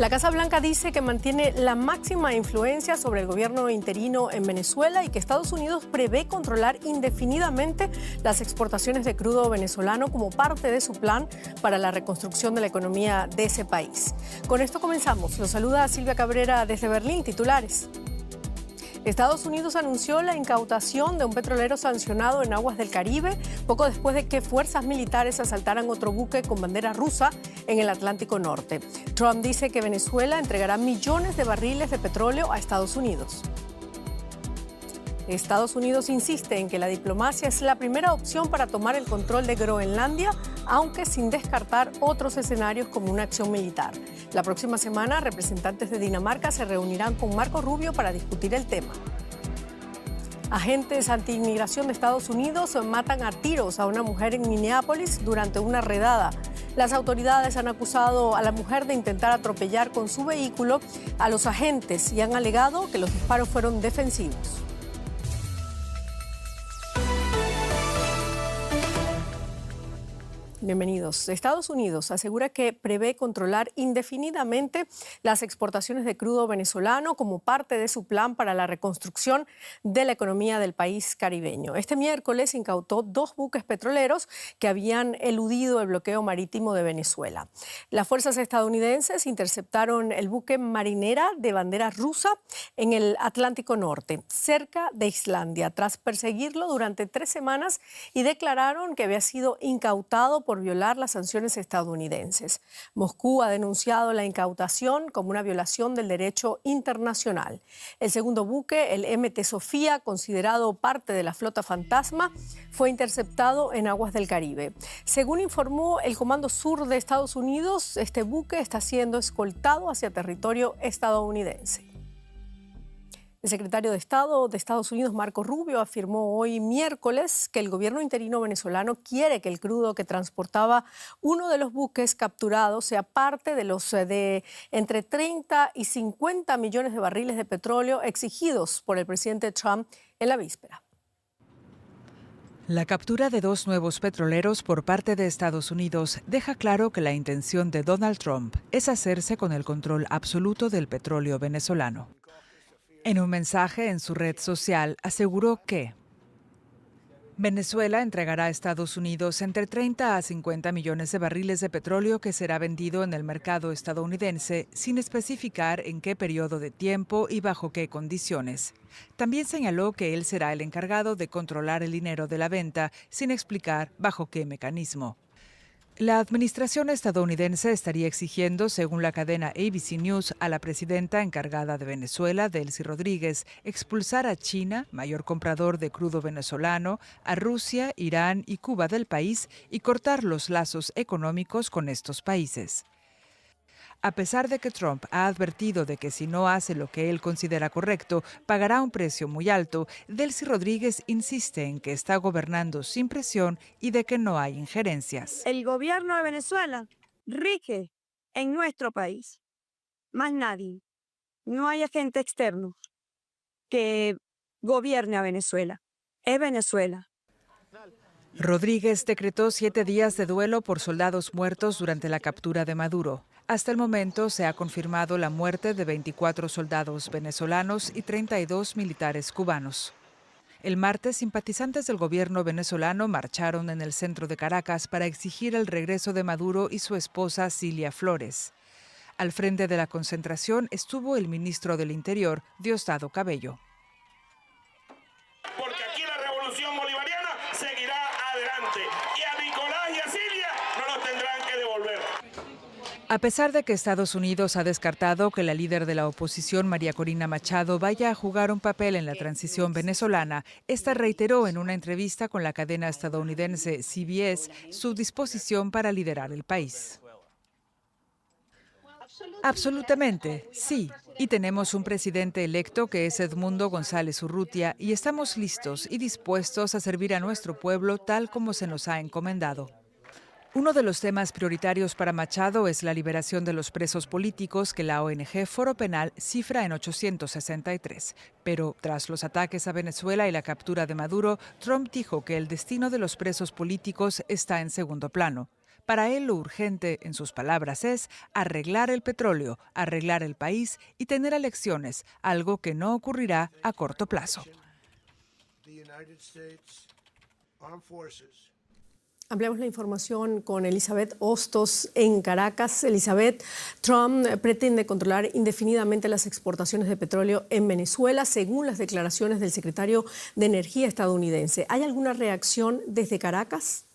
La Casa Blanca dice que mantiene la máxima influencia sobre el gobierno interino en Venezuela y que Estados Unidos prevé controlar indefinidamente las exportaciones de crudo venezolano como parte de su plan para la reconstrucción de la economía de ese país. Con esto comenzamos. Los saluda Silvia Cabrera desde Berlín. Titulares. Estados Unidos anunció la incautación de un petrolero sancionado en aguas del Caribe poco después de que fuerzas militares asaltaran otro buque con bandera rusa en el Atlántico Norte. Trump dice que Venezuela entregará millones de barriles de petróleo a Estados Unidos. Estados Unidos insiste en que la diplomacia es la primera opción para tomar el control de Groenlandia, aunque sin descartar otros escenarios como una acción militar. La próxima semana, representantes de Dinamarca se reunirán con Marco Rubio para discutir el tema. Agentes anti-inmigración de Estados Unidos matan a tiros a una mujer en Minneapolis durante una redada. Las autoridades han acusado a la mujer de intentar atropellar con su vehículo a los agentes y han alegado que los disparos fueron defensivos. Bienvenidos. Estados Unidos asegura que prevé controlar indefinidamente las exportaciones de crudo venezolano como parte de su plan para la reconstrucción de la economía del país caribeño. Este miércoles incautó 2 buques petroleros que habían eludido el bloqueo marítimo de Venezuela. Las fuerzas estadounidenses interceptaron el buque Marinera de bandera rusa en el Atlántico Norte, cerca de Islandia, tras perseguirlo durante 3 semanas y declararon que había sido incautado por violar las sanciones estadounidenses. Moscú ha denunciado la incautación como una violación del derecho internacional. El segundo buque, el MT Sofía, considerado parte de la flota fantasma, fue interceptado en aguas del Caribe. Según informó el Comando Sur de Estados Unidos, este buque está siendo escoltado hacia territorio estadounidense. El secretario de Estado de Estados Unidos, Marco Rubio, afirmó hoy miércoles que el gobierno interino venezolano quiere que el crudo que transportaba uno de los buques capturados sea parte de los de entre 30 y 50 millones de barriles de petróleo exigidos por el presidente Trump en la víspera. La captura de 2 nuevos petroleros por parte de Estados Unidos deja claro que la intención de Donald Trump es hacerse con el control absoluto del petróleo venezolano. En un mensaje en su red social aseguró que Venezuela entregará a Estados Unidos entre 30 a 50 millones de barriles de petróleo que será vendido en el mercado estadounidense sin especificar en qué periodo de tiempo y bajo qué condiciones. También señaló que él será el encargado de controlar el dinero de la venta sin explicar bajo qué mecanismo. La administración estadounidense estaría exigiendo, según la cadena ABC News, a la presidenta encargada de Venezuela, Delcy Rodríguez, expulsar a China, mayor comprador de crudo venezolano, a Rusia, Irán y Cuba del país y cortar los lazos económicos con estos países. A pesar de que Trump ha advertido de que si no hace lo que él considera correcto, pagará un precio muy alto, Delcy Rodríguez insiste en que está gobernando sin presión y de que no hay injerencias. El gobierno de Venezuela rige en nuestro país, más nadie. No hay agente externo que gobierne a Venezuela. Es Venezuela. Rodríguez decretó 7 días de duelo por soldados muertos durante la captura de Maduro. Hasta el momento se ha confirmado la muerte de 24 soldados venezolanos y 32 militares cubanos. El martes, simpatizantes del gobierno venezolano marcharon en el centro de Caracas para exigir el regreso de Maduro y su esposa Cilia Flores. Al frente de la concentración estuvo el ministro del Interior, Diosdado Cabello. Porque aquí la revolución bolivariana seguirá adelante y a Nicolás y a Cilia no nos tendrán que devolver. A pesar de que Estados Unidos ha descartado que la líder de la oposición, María Corina Machado, vaya a jugar un papel en la transición venezolana, esta reiteró en una entrevista con la cadena estadounidense CBS su disposición para liderar el país. Absolutamente, sí. Y tenemos un presidente electo que es Edmundo González Urrutia y estamos listos y dispuestos a servir a nuestro pueblo tal como se nos ha encomendado. Uno de los temas prioritarios para Machado es la liberación de los presos políticos que la ONG Foro Penal cifra en 863. Pero tras los ataques a Venezuela y la captura de Maduro, Trump dijo que el destino de los presos políticos está en segundo plano. Para él, lo urgente, en sus palabras, es arreglar el petróleo, arreglar el país y tener elecciones, algo que no ocurrirá a corto plazo. Ampliamos la información con Elizabeth Hostos en Caracas. Elizabeth, Trump pretende controlar indefinidamente las exportaciones de petróleo en Venezuela, según las declaraciones del secretario de Energía estadounidense. ¿Hay alguna reacción desde Caracas?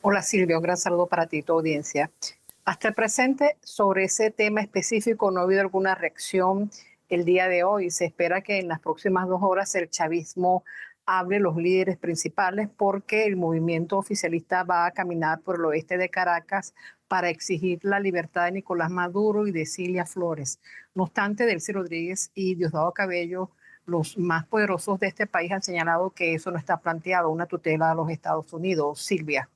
Hola Silvia, un gran saludo para ti y tu audiencia. Hasta el presente, sobre ese tema específico no ha habido alguna reacción el día de hoy. Se espera que en las próximas 2 horas el chavismo hable los líderes principales porque el movimiento oficialista va a caminar por el oeste de Caracas para exigir la libertad de Nicolás Maduro y de Cilia Flores. No obstante, Delcy Rodríguez y Diosdado Cabello, los más poderosos de este país, han señalado que eso no está planteado, una tutela a los Estados Unidos. Silvia.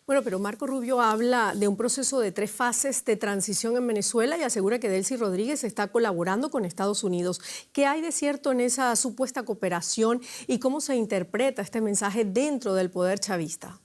Bueno, pero Marco Rubio habla de un proceso de 3 fases de transición en Venezuela y asegura que Delcy Rodríguez está colaborando con Estados Unidos. ¿Qué hay de cierto en esa supuesta cooperación y cómo se interpreta este mensaje dentro del poder chavista?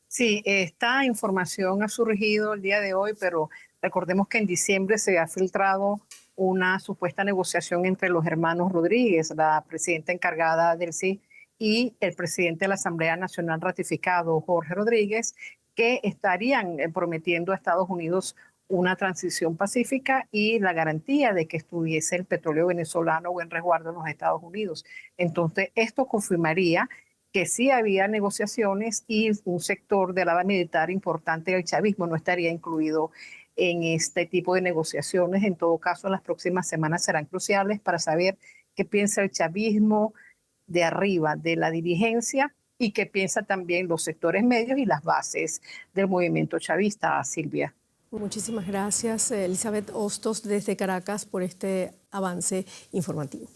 Sí, esta información ha surgido el día de hoy, pero recordemos que en diciembre se ha filtrado una supuesta negociación entre los hermanos Rodríguez, la presidenta encargada del CI, y el presidente de la Asamblea Nacional ratificado, Jorge Rodríguez, que estarían prometiendo a Estados Unidos una transición pacífica y la garantía de que estuviese el petróleo venezolano en resguardo en los Estados Unidos. Entonces, esto confirmaría que sí había negociaciones y un sector del ala militar importante del chavismo no estaría incluido en este tipo de negociaciones. En todo caso, en las próximas semanas serán cruciales para saber qué piensa el chavismo de arriba, de la dirigencia, y qué piensa también los sectores medios y las bases del movimiento chavista, Silvia. Muchísimas gracias, Elizabeth Hostos, desde Caracas, por este avance informativo.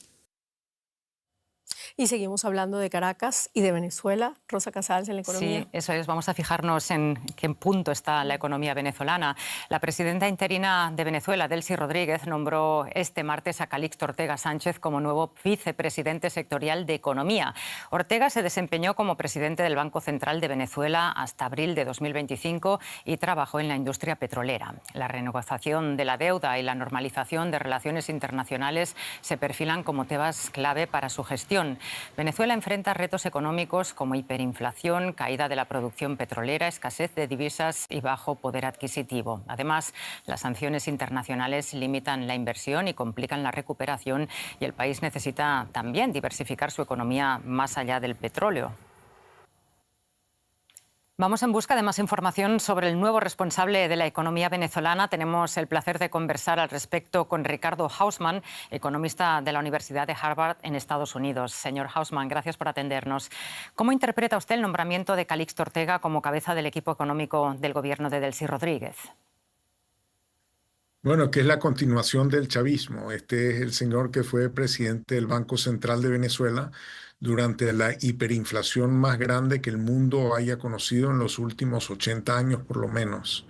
Y seguimos hablando de Caracas y de Venezuela. Rosa Casals, en la economía. Sí, eso es. Vamos a fijarnos en qué punto está la economía venezolana. La presidenta interina de Venezuela, Delcy Rodríguez, nombró este martes a Calixto Ortega Sánchez como nuevo vicepresidente sectorial de Economía. Ortega se desempeñó como presidente del Banco Central de Venezuela hasta abril de 2025 y trabajó en la industria petrolera. La renegociación de la deuda y la normalización de relaciones internacionales se perfilan como temas clave para su gestión. Venezuela enfrenta retos económicos como hiperinflación, caída de la producción petrolera, escasez de divisas y bajo poder adquisitivo. Además, las sanciones internacionales limitan la inversión y complican la recuperación, y el país necesita también diversificar su economía más allá del petróleo. Vamos en busca de más información sobre el nuevo responsable de la economía venezolana. Tenemos el placer de conversar al respecto con Ricardo Hausmann, economista de la Universidad de Harvard en Estados Unidos. Señor Hausmann, gracias por atendernos. ¿Cómo interpreta usted el nombramiento de Calixto Ortega como cabeza del equipo económico del gobierno de Delcy Rodríguez? Bueno, que es la continuación del chavismo. Este es el señor que fue presidente del Banco Central de Venezuela durante la hiperinflación más grande que el mundo haya conocido en los últimos 80 años, por lo menos.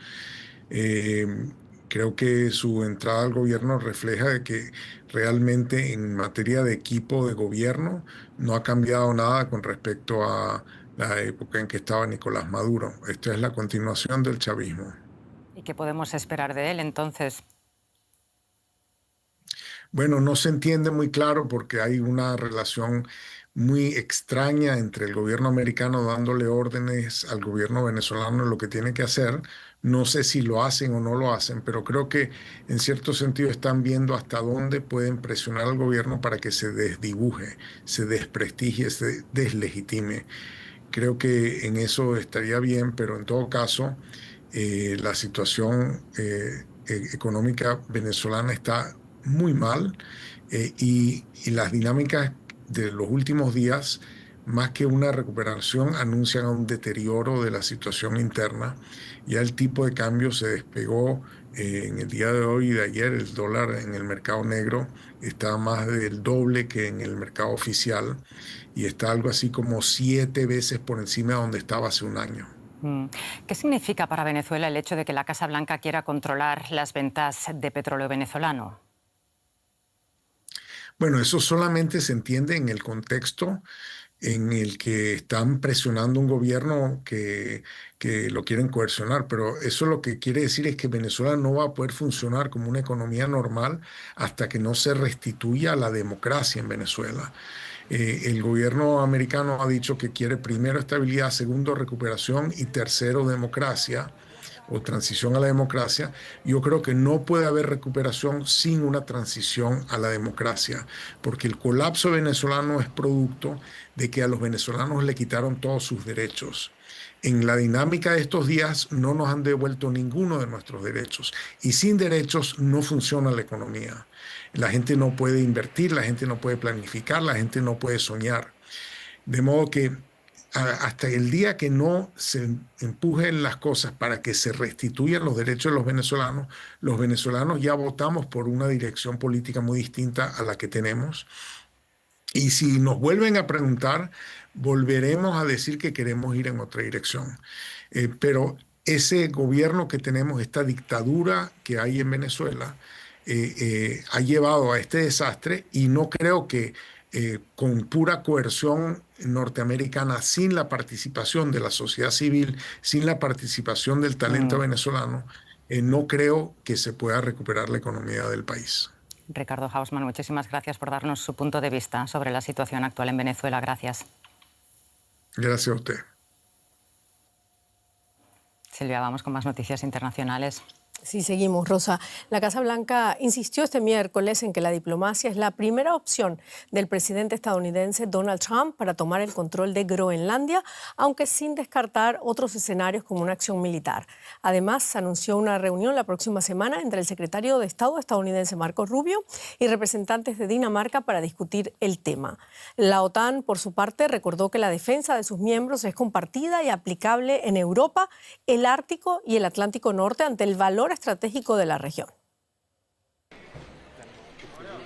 Creo que su entrada al gobierno refleja de que realmente en materia de equipo de gobierno no ha cambiado nada con respecto a la época en que estaba Nicolás Maduro. Esta es la continuación del chavismo. ¿Y qué podemos esperar de él entonces? Bueno, no se entiende muy claro porque hay una relación muy extraña entre el gobierno americano dándole órdenes al gobierno venezolano en lo que tiene que hacer. No sé si lo hacen o no lo hacen, pero creo que en cierto sentido están viendo hasta dónde pueden presionar al gobierno para que se desdibuje, se desprestigie, se deslegitime. Creo que en eso estaría bien, pero en todo caso la situación económica venezolana está muy mal y las dinámicas de los últimos días, más que una recuperación, anuncian un deterioro de la situación interna. Ya el tipo de cambio se despegó en el día de hoy y de ayer. El dólar en el mercado negro está más del doble que en el mercado oficial y está algo así como 7 veces por encima de donde estaba hace un año. ¿Qué significa para Venezuela el hecho de que la Casa Blanca quiera controlar las ventas de petróleo venezolano? Bueno, eso solamente se entiende en el contexto en el que están presionando un gobierno que lo quieren coercionar, pero eso lo que quiere decir es que Venezuela no va a poder funcionar como una economía normal hasta que no se restituya la democracia en Venezuela. El gobierno americano ha dicho que quiere primero estabilidad, segundo recuperación y tercero democracia o transición a la democracia. Yo creo que no puede haber recuperación sin una transición a la democracia, porque el colapso venezolano es producto de que a los venezolanos le quitaron todos sus derechos. En la dinámica de estos días no nos han devuelto ninguno de nuestros derechos y sin derechos no funciona la economía. La gente no puede invertir, la gente no puede planificar, la gente no puede soñar. De modo que hasta el día que no se empujen las cosas para que se restituyan los derechos de los venezolanos ya votamos por una dirección política muy distinta a la que tenemos. Y si nos vuelven a preguntar, volveremos a decir que queremos ir en otra dirección. Pero ese gobierno que tenemos, esta dictadura que hay en Venezuela, ha llevado a este desastre y no creo que con pura coerción norteamericana, sin la participación de la sociedad civil, sin la participación del talento venezolano, no creo que se pueda recuperar la economía del país. Ricardo Hausmann, muchísimas gracias por darnos su punto de vista sobre la situación actual en Venezuela. Gracias. Gracias a usted. Silvia, vamos con más noticias internacionales. Sí, seguimos, Rosa. La Casa Blanca insistió este miércoles en que la diplomacia es la primera opción del presidente estadounidense Donald Trump para tomar el control de Groenlandia, aunque sin descartar otros escenarios como una acción militar. Además, anunció una reunión la próxima semana entre el secretario de Estado estadounidense Marco Rubio y representantes de Dinamarca para discutir el tema. La OTAN, por su parte, recordó que la defensa de sus miembros es compartida y aplicable en Europa, el Ártico y el Atlántico Norte ante el valor estratégico de la región.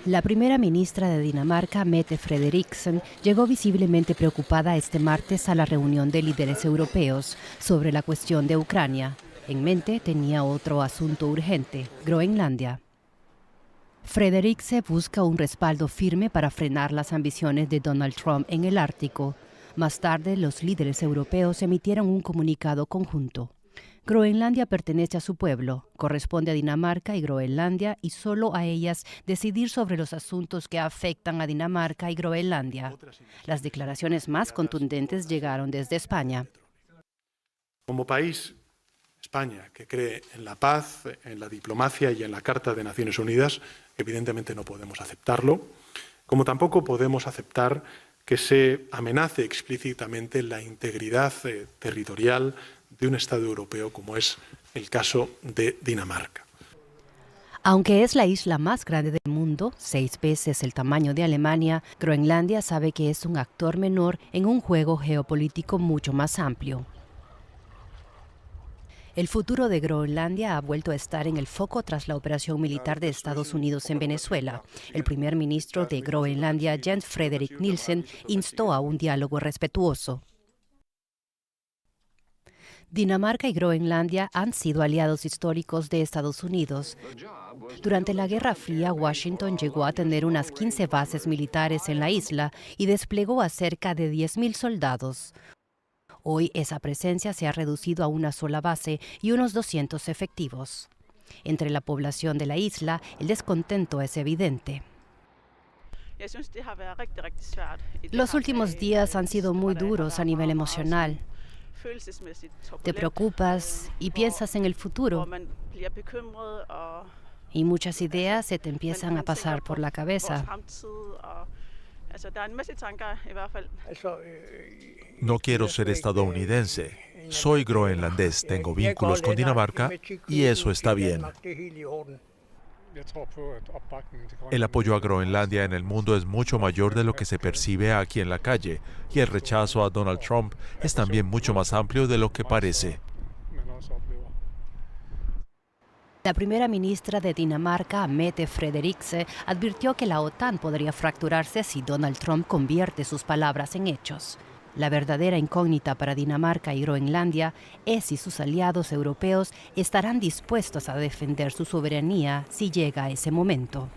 La primera ministra de Dinamarca, Mette Frederiksen, llegó visiblemente preocupada este martes a la reunión de líderes europeos sobre la cuestión de Ucrania. En mente tenía otro asunto urgente, Groenlandia. Frederiksen busca un respaldo firme para frenar las ambiciones de Donald Trump en el Ártico. Más tarde, los líderes europeos emitieron un comunicado conjunto. Groenlandia pertenece a su pueblo, corresponde a Dinamarca y Groenlandia y solo a ellas decidir sobre los asuntos que afectan a Dinamarca y Groenlandia. Las declaraciones más contundentes llegaron desde España. Como país, España, que cree en la paz, en la diplomacia y en la Carta de Naciones Unidas, evidentemente no podemos aceptarlo, como tampoco podemos aceptar que se amenace explícitamente la integridad territorial de un Estado europeo como es el caso de Dinamarca. Aunque es la isla más grande del mundo, 6 veces el tamaño de Alemania, Groenlandia sabe que es un actor menor en un juego geopolítico mucho más amplio. El futuro de Groenlandia ha vuelto a estar en el foco tras la operación militar de Estados Unidos en Venezuela. El primer ministro de Groenlandia, Jens Frederik Nielsen, instó a un diálogo respetuoso. Dinamarca y Groenlandia han sido aliados históricos de Estados Unidos. Durante la Guerra Fría, Washington llegó a tener unas 15 bases militares en la isla y desplegó a cerca de 10.000 soldados. Hoy esa presencia se ha reducido a una sola base y unos 200 efectivos. Entre la población de la isla, el descontento es evidente. Los últimos días han sido muy duros a nivel emocional. Te preocupas y piensas en el futuro. Y muchas ideas se te empiezan a pasar por la cabeza. No quiero ser estadounidense. Soy groenlandés, tengo vínculos con Dinamarca y eso está bien. El apoyo a Groenlandia en el mundo es mucho mayor de lo que se percibe aquí en la calle, y el rechazo a Donald Trump es también mucho más amplio de lo que parece. La primera ministra de Dinamarca, Mette Frederiksen, advirtió que la OTAN podría fracturarse si Donald Trump convierte sus palabras en hechos. La verdadera incógnita para Dinamarca y Groenlandia es si sus aliados europeos estarán dispuestos a defender su soberanía si llega a ese momento.